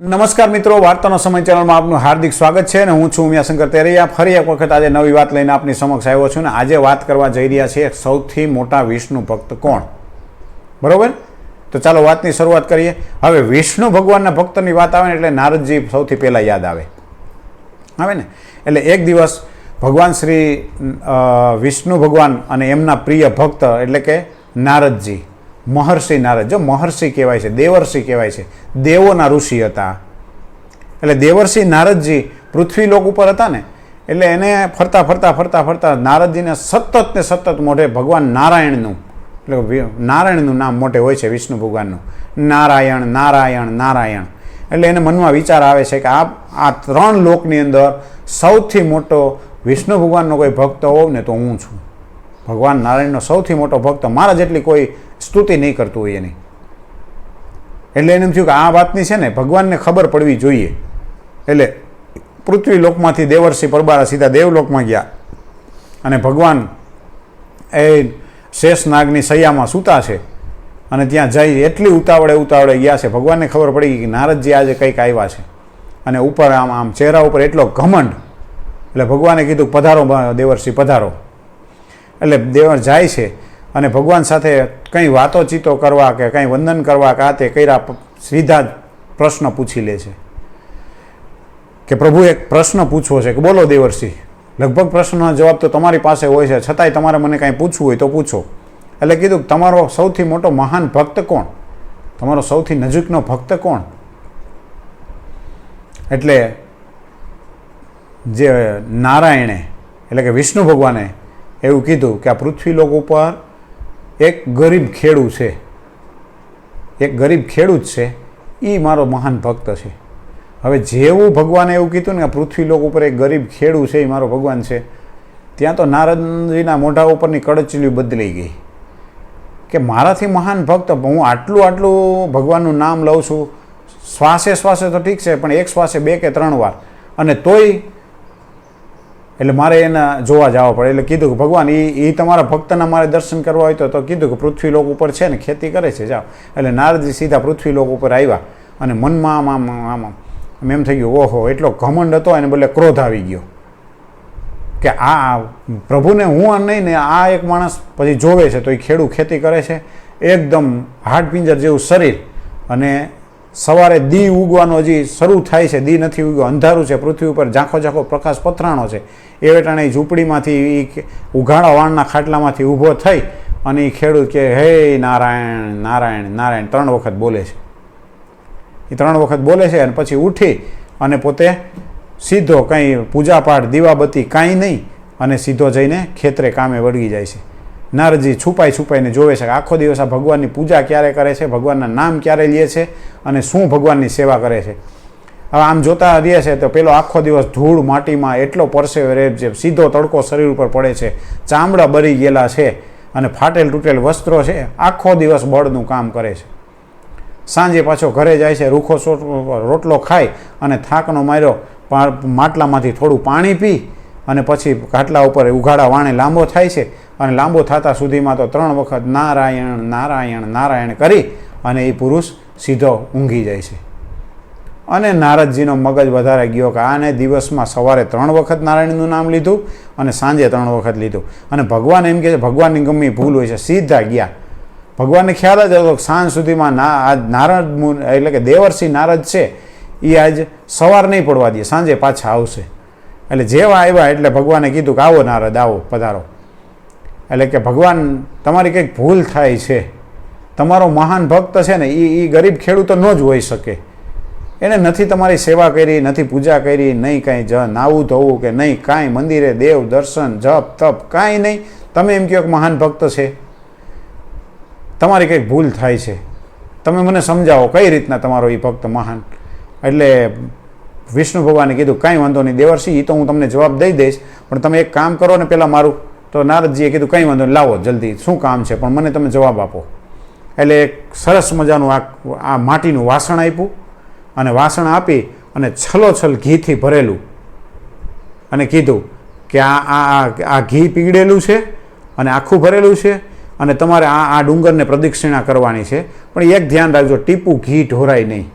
નમસ્કાર મિત્રો, વાર્તાનો સમય ચેનલમાં આપનું હાર્દિક સ્વાગત છે અને હું છું ઉમિયાશંકર તેરૈયા. ફરી એક વખત આજે નવી વાત લઈને આપની સમક્ષ આવ્યો છું ને આજે વાત કરવા જઈ રહ્યા છીએ સૌથી મોટા વિષ્ણુ ભક્ત કોણ. બરોબર, તો ચાલો વાતની શરૂઆત કરીએ. હવે વિષ્ણુ ભગવાનના ભક્તની વાત આવે ને એટલે નારદજી સૌથી પહેલાં યાદ આવે ને. એટલે એક દિવસ ભગવાન શ્રી વિષ્ણુ ભગવાન અને એમના પ્રિય ભક્ત એટલે કે નારદજી, મહર્ષિ નારદ, જો મહર્ષિ કહેવાય છે, દેવર્ષિ કહેવાય છે, દેવોના ઋષિ હતા. એટલે દેવર્ષિ નારદજી પૃથ્વીલોક ઉપર હતા ને એટલે એને ફરતા નારદજીને સતત મોઢે ભગવાન નારાયણનું એટલે નારાયણનું નામ મોઢે હોય છે વિષ્ણુ ભગવાનનું, નારાયણ નારાયણ નારાયણ. એટલે એને મનમાં વિચાર આવે છે કે આ ત્રણ લોકની અંદર સૌથી મોટો વિષ્ણુ ભગવાનનો કોઈ ભક્ત હોવ ને તો હું છું. ભગવાન નારાયણનો સૌથી મોટો ભક્ત, મારા જેટલી કોઈ સ્તુતિ નહીં કરતું હોય એની. એટલે એને એમ થયું કે આ વાતની છે ને ભગવાનને ખબર પડવી જોઈએ. એટલે પૃથ્વી લોકમાંથી દેવર્ષિ પરબારા સીધા દેવલોકમાં ગયા અને ભગવાન એ શેષનાગની સૈયામાં સૂતા છે અને ત્યાં જઈ એટલી ઉતાવળે ગયા છે. ભગવાનને ખબર પડી કે નારદજી આજે કંઈક આવ્યા છે અને ઉપર આમ ચહેરા ઉપર એટલો ઘમંડ. એટલે ભગવાને કીધું પધારો દેવર્ષિ પધારો. એટલે દેવર જાય છે અને ભગવાન સાથે કંઈ વાતોચીતો કરવા કે કંઈ વંદન કરવા કે આ તે કર્યા સીધા જ પ્રશ્ન પૂછી લે છે કે પ્રભુ એક પ્રશ્ન પૂછવો છે કે બોલો દેવર્ષિ. લગભગ પ્રશ્નનો જવાબ તો તમારી પાસે હોય છે, છતાંય તમારે મને કાંઈ પૂછવું હોય તો પૂછો. એટલે કીધું તમારો સૌથી મોટો મહાન ભક્ત કોણ, તમારો સૌથી નજીકનો ભક્ત કોણ. એટલે જે નારાયણે એટલે કે વિષ્ણુ ભગવાને એવું કીધું કે આ પૃથ્વીલોક ઉપર એક ગરીબ ખેડૂત છે, એક ગરીબ ખેડૂત છે, એ મારો મહાન ભક્ત છે. હવે જેવું ભગવાને એવું કીધું ને કે પૃથ્વીલોક ઉપર એક ગરીબ ખેડૂત છે એ મારો ભગવાન છે, ત્યાં તો નારદજીના મોઢા ઉપરની કડચલીઓ બદલાઈ ગઈ કે મારાથી મહાન ભક્ત, હું આટલું ભગવાનનું નામ લઉં છું, શ્વાસે તો ઠીક છે પણ એક શ્વાસે 2 કે 3 વાર, અને તોય એટલે મારે એને જોવા જવા પડે. એટલે કીધું કે ભગવાન એ તમારા ભક્તના મારે દર્શન કરવા હોય તો કીધું કે પૃથ્વીલોક ઉપર છે ને ખેતી કરે છે, જાઓ. એટલે નારદજી સીધા પૃથ્વીલોક ઉપર આવ્યા અને મનમાં આમ એમ થઈ ગયું, ઓહો, એટલો ઘમંડ હતો એને બદલે ક્રોધ આવી ગયો કે આ પ્રભુને હું નહીં ને આ એક માણસ પછી જોવે છે તો એ ખેડૂત ખેતી કરે છે, એકદમ હાડપિંજર જેવું શરીર, અને સવારે દી ઉગવાનો હજી શરૂ થાય છે, દી નથી ઉગ્યો, અંધારું છે, પૃથ્વી ઉપર ઝાંખો પ્રકાશ પથરાણો છે. એ વેટાણે ઝૂંપડીમાંથી એ ઉઘાડા વાણના ખાટલામાંથી ઊભો થઈ અને એ ખેડૂત કે હે નારાયણ નારાયણ નારાયણ 3 વખત બોલે છે. એ 3 વખત બોલે છે અને પછી ઉઠી અને પોતે સીધો કંઈ પૂજાપાઠ દીવાબત્તી કાંઈ નહીં અને સીધો જઈને ખેતરે કામે વળગી જાય છે. નારદજી છુપાઈને જોવે છે કે આખો દિવસ આ ભગવાનની પૂજા ક્યારે કરે છે, ભગવાનના નામ ક્યારે લે છે અને શું ભગવાનની સેવા કરે છે. હવે આમ જોતા રહે છે તો પેલો આખો દિવસ ધૂળ માટીમાં એટલો પરસેવે રેપ છે, સીધો તડકો શરીર ઉપર પડે છે, ચામડા બળી ગયેલા છે અને ફાટેલ તૂટેલ વસ્ત્રો છે, આખો દિવસ બળનું કામ કરે છે. સાંજે પાછો ઘરે જાય છે, રૂખો રોટલો ખાય અને થાકનો માર્યો માટલામાંથી થોડું પાણી પી અને પછી ખાટલા ઉપર ઉઘાડા વાણે લાંબો થાય છે અને લાંબો થતા સુધીમાં તો 3 વખત નારાયણ નારાયણ નારાયણ કરી અને એ પુરુષ સીધો ઊંઘી જાય છે. અને નારદજીનો મગજ વધારે ગયો કે આને દિવસમાં સવારે 3 વખત નારાયણનું નામ લીધું અને સાંજે 3 વખત લીધું. અને ભગવાન એમ કહે છે ભગવાનની ગમે ભૂલ હોય છે, સીધા ગયા. ભગવાનને ખ્યાલ જ હતો કે સાંજ સુધીમાં આજ નારદ એટલે કે દેવર્ષિ નારદ છે એ આજ સવાર નહીં પડવા દે, સાંજે પાછા આવશે. એટલે જેવા આવ્યા એટલે ભગવાને કીધું કે આવો નારદ, આવો પધારો. એટલે કે ભગવાન તમારી કંઈક ભૂલ થાય છે, તમારો મહાન ભક્ત છે ને એ ગરીબ ખેડૂતો ન જ હોઈ શકે, એને નથી તમારી સેવા કરી, નથી પૂજા કરી, નહીં કાંઈ નાવું ધોવું કે નહીં કાંઈ, મંદિરે દેવ દર્શન જપ તપ કાંઈ નહીં. તમે એમ કહો કે મહાન ભક્ત છે, તમારી કંઈક ભૂલ થાય છે, તમે મને સમજાવો કઈ રીતના તમારો એ ભક્ત મહાન. એટલે વિષ્ણુ ભગવાને કીધું કાંઈ વાંધો નહીં દેવર્ષિ, એ તો હું તમને જવાબ દઈ દઈશ, પણ તમે એક કામ કરો ને પહેલાં મારું. તો નારદજીએ કીધું કંઈ વાંધો નહીં, લાવો જલ્દી, શું કામ છે પણ મને તમે જવાબ આપો. એટલે એક સરસ મજાનું આ માટીનું વાસણ આપ્યું અને વાસણ આપી અને છલોછલ ઘીથી ભરેલું અને કીધું કે આ ઘી પીગળેલું છે અને આખું ભરેલું છે અને તમારે આ ડુંગરને પ્રદક્ષિણા કરવાની છે, પણ એક ધ્યાન રાખજો, ટીપું ઘી ઢોરાય નહીં.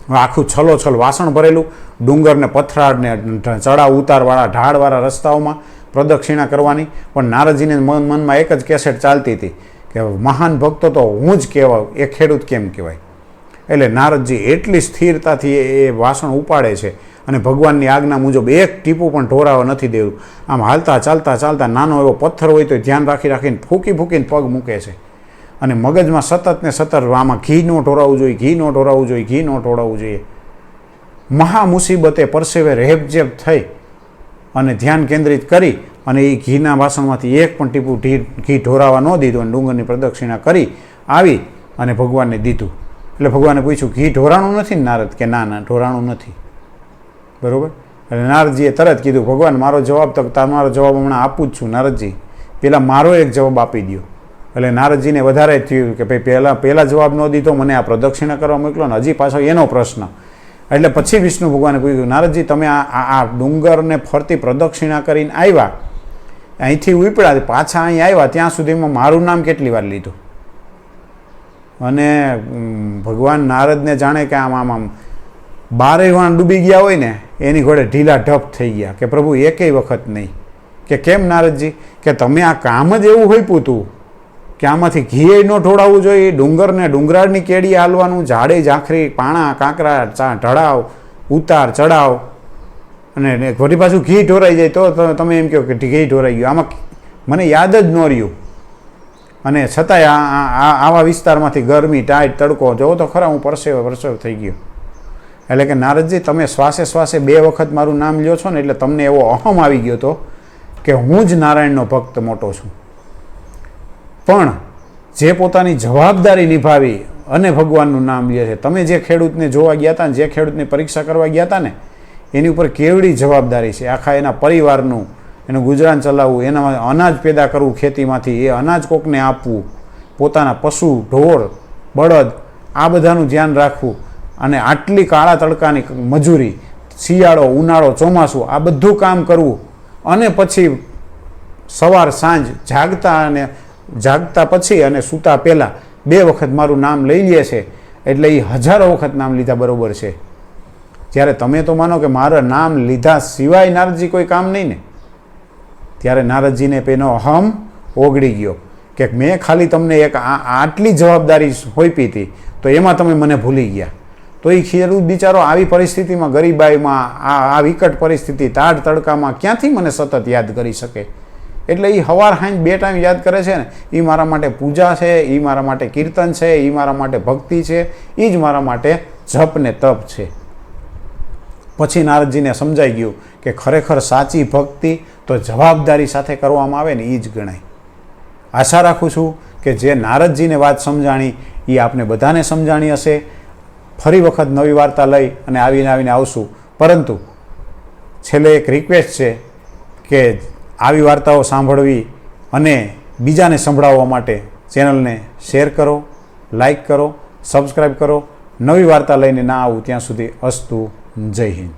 આખું છલોછલ વાસણ ભરેલું, ડુંગરને પથરાળને ચડાવ ઉતારવાળા ઢાળવાળા રસ્તાઓમાં પ્રદક્ષિણા કરવાની. પણ નારદજીને મનમાં એક જ કેસેટ ચાલતી હતી કે મહાન ભક્તો તો હું જ કહેવાય, એ ખેડૂત કેમ કહેવાય. એટલે નારદજી એટલી સ્થિરતાથી એ વાસણ ઉપાડે છે અને ભગવાનની આજ્ઞા મુજબ એક ટીપું પણ ઢોરાવા નથી દેવું. આમ હાલતા ચાલતા ચાલતા નાનો એવો પથ્થર હોય તો ધ્યાન રાખીને ફૂંકીને પગ મૂકે છે. અને મગજમાં સતત ને સતત આમાં ઘી ન ઢોરાવવું જોઈએ, ઘી ન ઢોરાવવું જોઈએ, ઘી ન ઢોરાવવું જોઈએ. મહા મુસીબતે પરસેવે રેબઝેબ થઈ અને ધ્યાન કેન્દ્રિત કરી અને એ ઘીના વાસણમાંથી એક પણ ટીપું ઘી ઢોરાવા ન દીધું અને ડુંગરની પ્રદક્ષિણા કરી આવી અને ભગવાનને દીધું. એટલે ભગવાને પૂછ્યું, ઘી ઢોરાણું નથી ને નારદ? કે ના ના, ઢોરાણું નથી. બરાબર. એટલે નારદજીએ તરત કીધું, ભગવાન મારો જવાબ તો તમારો જવાબ હમણાં આપું જ છું નારદજી, પહેલાં મારો એક જવાબ આપી દો. એટલે નારદજીને વધારે થયું કે ભાઈ પહેલાં જવાબ ન દીધો, મને આ પ્રદક્ષિણા કરવા મોકલો ને હજી પાછો એનો પ્રશ્ન. એટલે પછી વિષ્ણુ ભગવાને પૂછ્યું, નારદજી તમે આ ડુંગરને ફરતી પ્રદક્ષિણા કરીને આવ્યા, અહીંથી ઉપડ્યા પાછા અહીં આવ્યા, ત્યાં સુધીમાં મારું નામ કેટલી વાર લીધું? અને ભગવાન નારદને જાણે કે આમ 12 વાણ ડૂબી ગયા હોય ને એની ઘોડે ઢીલા ઢપ થઈ ગયા કે પ્રભુ એકેય વખત નહીં. કે કેમ નારદજી? કે તમે આ કામ જ એવું હોય પૂતું કે આમાંથી ઘી ન ઢોળાવવું જોઈએ, ડુંગરને ડુંગરાળની કેડી હાલવાનું, ઝાડે ઝાંખરી પાણા કાંકરા ઢળાવ ઉતાર ચડાવ અને વળી પાછું ઘી ઢોરાઈ જાય તો તમે એમ કહો કે ઘી ઢોરાઈ ગયું. આમાં મને યાદ જ ન રહ્યું. અને છતાંય આવા વિસ્તારમાંથી ગરમી ટાઈટ તડકો જોવો તો ખરા, હું પરસેવો થઈ ગયો. એટલે કે નારદજી તમે શ્વાસે શ્વાસે 2 વખત મારું નામ લ્યો છો ને એટલે તમને એવો અહમ આવી ગયો હતો કે હું જ નારાયણનો ભક્ત મોટો છું. પણ જે પોતાની જવાબદારી નિભાવી અને ભગવાનનું નામ લે છે, તમે જે ખેડૂતને જોવા ગયા હતા ને જે ખેડૂતની પરીક્ષા કરવા ગયા હતા ને એની ઉપર કેવડી જવાબદારી છે. આખા એના પરિવારનું, એનું ગુજરાન ચલાવવું, એનામાં અનાજ પેદા કરવું ખેતીમાંથી, એ અનાજ કોકને આપવું, પોતાના પશુ ઢોર બળદ આ બધાનું ધ્યાન રાખવું અને આટલી કાળા તડકાની મજૂરી, શિયાળો ઉનાળો ચોમાસું આ બધું કામ કરવું અને પછી સવાર સાંજ જાગતા પછી અને સૂતા પહેલાં 2 વખત મારું નામ લઈ લે છે. એટલે એ હજારો વખત નામ લીધા બરાબર છે. જ્યારે તમે તો માનો કે મારા નામ લીધા સિવાય નારદજી કોઈ કામ નહીં ને, ત્યારે નારદજીને પેનો અહમ ઓગળી ગયો કે મેં ખાલી તમને એક આટલી જવાબદારી સોંપી હતી તો એમાં તમે મને ભૂલી ગયા. તો એ ખેડૂત બિચારો આવી પરિસ્થિતિમાં, ગરીબાઈમાં, આ વિકટ પરિસ્થિતિ, તાડ તડકામાં ક્યાંથી મને સતત યાદ કરી શકે? એટલે એ સવાર સાંજ 2 ટાઈમ યાદ કરે છે ને, એ મારા માટે પૂજા છે, એ મારા માટે કીર્તન છે, એ મારા માટે ભક્તિ છે, એ જ મારા માટે જપ ને તપ છે. પછી નારદજીને સમજાઈ ગયું કે ખરેખર સાચી ભક્તિ તો જવાબદારી સાથે કરવામાં આવે ને એ જ ગણાય. આશા રાખું છું કે જે નારદજીને વાત સમજાણી એ આપને બધાને સમજાણી હશે. ફરી વખત નવી વાર્તા લઈ અને આવીને આવશું. પરંતુ છેલ્લે એક રિક્વેસ્ટ છે કે આવી વાર્તાઓ સાંભળવી અને બીજાને સંભળાવવા માટે ચેનલને શેર કરો, લાઈક કરો, સબસ્ક્રાઈબ કરો. નવી વાર્તા લઈને ના આવું ત્યાં સુધી અસ્તુ. જય હિન્દ.